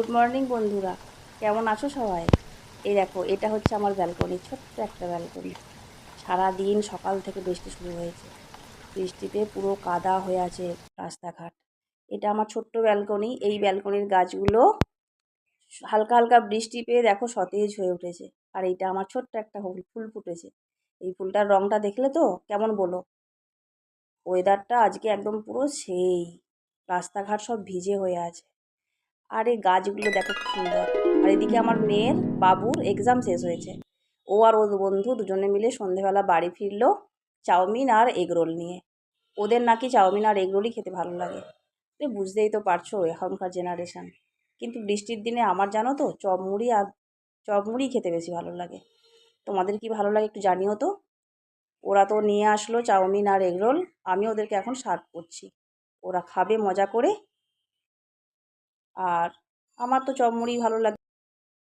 Good morning বন্ধুরা, কেমন আছো সবাই? এই দেখো, এটা হচ্ছে আমার ব্যালকনি, ছোট্ট একটা ব্যালকনি। সারাদিন সকাল থেকে বৃষ্টি শুরু হয়েছে। বৃষ্টিতে পুরো কাদা হয়ে আছে রাস্তাঘাট। এটা আমার ছোট্ট ব্যালকনি। এই ব্যালকনির গাছগুলো হালকা হালকা বৃষ্টি পেয়ে দেখো সতেজ হয়ে উঠেছে। আর এইটা আমার ছোট্ট একটা ফুল ফুটেছে। এই ফুলটার রঙটা দেখলে তো কেমন বলো? ওয়েদারটা আজকে একদম পুরো সেই। রাস্তাঘাট সব ভিজে হয়ে আছে। আর এই গাছগুলো দেখো কি সুন্দর। আর এদিকে আমার মেয়ের বাবুর এক্সাম শেষ হয়েছে। ও আর ওর বন্ধু দুজনে মিলে সন্ধেবেলা বাড়ি ফিরলো চাউমিন আর এগরোল নিয়ে। ওদের নাকি চাউমিন আর এগরোলই খেতে ভালো লাগে। বুঝতেই তো পারছো এখনকার জেনারেশান। কিন্তু বৃষ্টির দিনে আমার জানো তো চপমুড়ি আর চপমুড়ি খেতে বেশি ভালো লাগে। তোমাদের কি ভালো লাগে একটু জানিও তো। ওরা তো নিয়ে আসলো চাউমিন আর এগরোল। আমি ওদেরকে এখন সার্ভ করছি। ওরা খাবে মজা করে। আর আমার তো চপ মুড়ি ভালো লাগে।